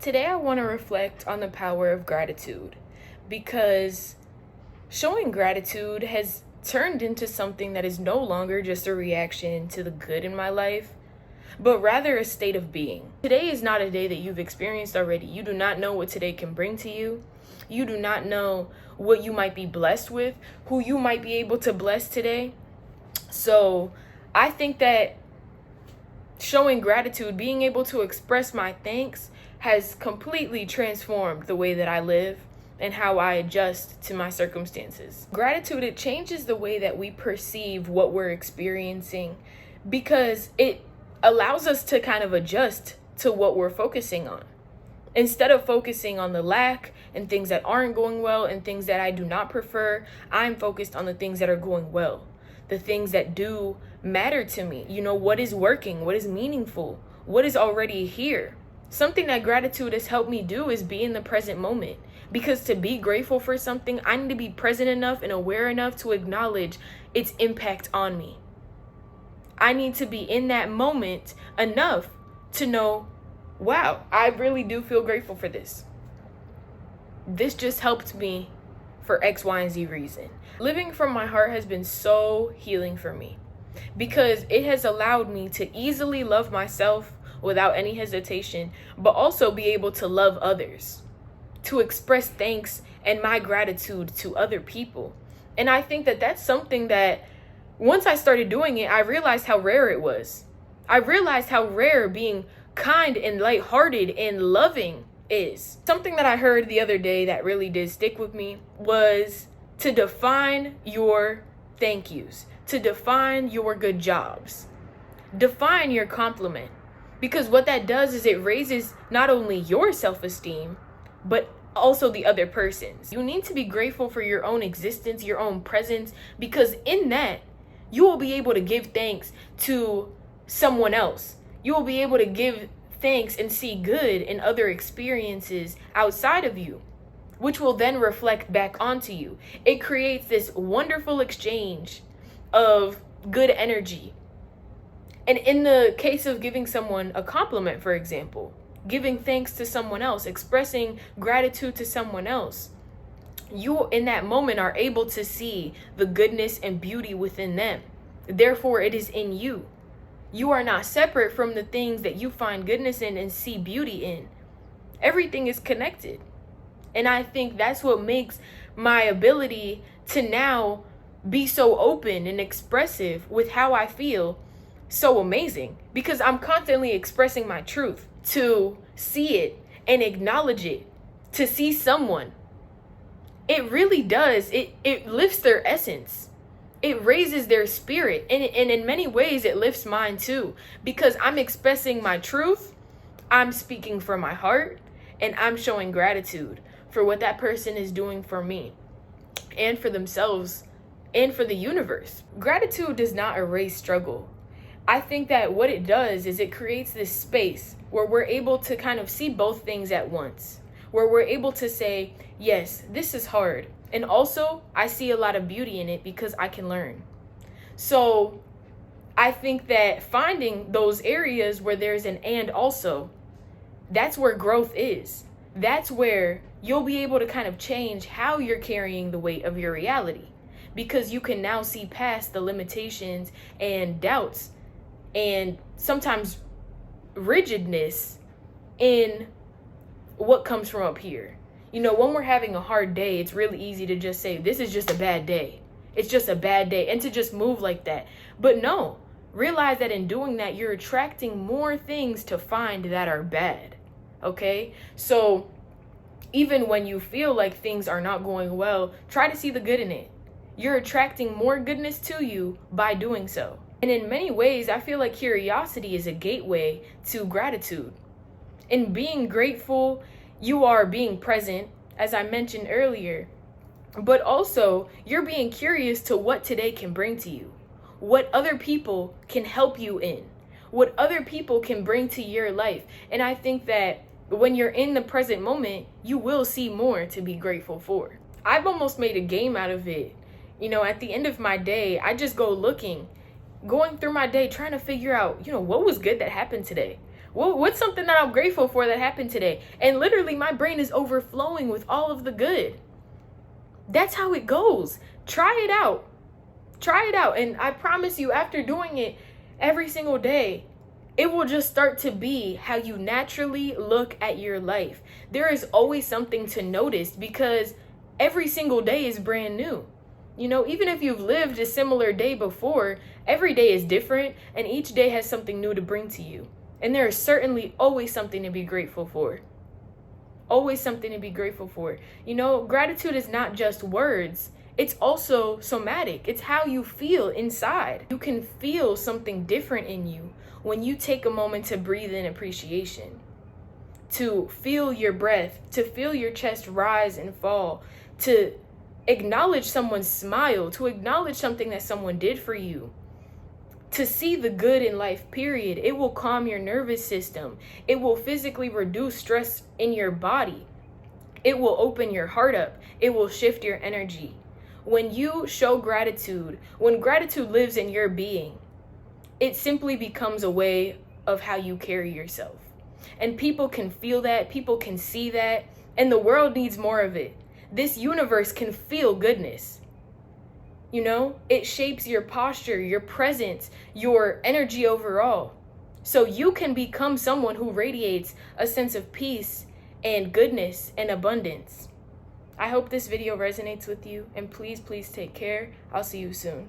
Today I want to reflect on the power of gratitude because showing gratitude has turned into something that is no longer just a reaction to the good in my life, but rather a state of being. Today is not a day that you've experienced already. You do not know what today can bring to you. You do not know what you might be blessed with, who you might be able to bless today. So I think that showing gratitude, being able to express my thanks, has completely transformed the way that I live and how I adjust to my circumstances. Gratitude, it changes the way that we perceive what we're experiencing because it allows us to kind of adjust to what we're focusing on. Instead of focusing on the lack and things that aren't going well and things that I do not prefer, I'm focused on the things that are going well, the things that do matter to me. You know, what is working, what is meaningful, what is already here. Something that gratitude has helped me do is be in the present moment. Because to be grateful for something, I need to be present enough and aware enough to acknowledge its impact on me. I need to be in that moment enough to know, wow, I really do feel grateful for this. This just helped me for X, Y, and Z reason. Living from my heart has been so healing for me because it has allowed me to easily love myself without any hesitation, but also be able to love others, to express thanks and my gratitude to other people. And I think that that's something that once I started doing it, I realized how rare it was. I realized how rare being kind and lighthearted and loving is. Something that I heard the other day that really did stick with me was to define your thank yous, to define your good jobs, define your compliment. Because what that does is it raises not only your self-esteem, but also the other person's. You need to be grateful for your own existence, your own presence, because in that, you will be able to give thanks to someone else. You will be able to give thanks and see good in other experiences outside of you, which will then reflect back onto you. It creates this wonderful exchange of good energy. And in the case of giving someone a compliment, for example, giving thanks to someone else, expressing gratitude to someone else, you in that moment are able to see the goodness and beauty within them. Therefore, it is in you. You are not separate from the things that you find goodness in and see beauty in. Everything is connected. And I think that's what makes my ability to now be so open and expressive with how I feel so amazing, because I'm constantly expressing my truth, to see it and acknowledge it, to see someone. It really does. It lifts their essence. It raises their spirit. And in many ways, it lifts mine too, because I'm expressing my truth. I'm speaking from my heart, and I'm showing gratitude for what that person is doing for me and for themselves and for the universe. Gratitude does not erase struggle. I think that what it does is it creates this space where we're able to kind of see both things at once, where we're able to say, yes, this is hard. And also, I see a lot of beauty in it because I can learn. So I think that finding those areas where there's an and also, that's where growth is. That's where you'll be able to kind of change how you're carrying the weight of your reality, because you can now see past the limitations and doubts and sometimes rigidness in what comes from up here. You know, when we're having a hard day, it's really easy to just say, this is just a bad day. It's just a bad day, and to just move like that. But no, realize that in doing that, you're attracting more things to find that are bad. Okay? So even when you feel like things are not going well, try to see the good in it. You're attracting more goodness to you by doing so. And in many ways, I feel like curiosity is a gateway to gratitude. In being grateful, you are being present, as I mentioned earlier, but also you're being curious to what today can bring to you, what other people can help you in, what other people can bring to your life. And I think that when you're in the present moment, you will see more to be grateful for. I've almost made a game out of it. You know, at the end of my day, I just go going through my day, trying to figure out, what was good that happened today? What's something that I'm grateful for that happened today? And literally my brain is overflowing with all of the good. That's how it goes. Try it out. Try it out. And I promise you, after doing it every single day, it will just start to be how you naturally look at your life. There is always something to notice because every single day is brand new. You know, even if you've lived a similar day before, every day is different and each day has something new to bring to you. And there is certainly always something to be grateful for. Always something to be grateful for. You know, gratitude is not just words. It's also somatic. It's how you feel inside. You can feel something different in you when you take a moment to breathe in appreciation, to feel your breath, to feel your chest rise and fall, to acknowledge someone's smile, to acknowledge something that someone did for you, to see the good in life, period. It will calm your nervous system. It will physically reduce stress in your body. It will open your heart up. It will shift your energy. When you show gratitude, when gratitude lives in your being, it simply becomes a way of how you carry yourself. And people can feel that, people can see that, and the world needs more of it. This universe can feel goodness. You know, it shapes your posture, your presence, your energy overall. So you can become someone who radiates a sense of peace and goodness and abundance. I hope this video resonates with you, and please take care. I'll see you soon.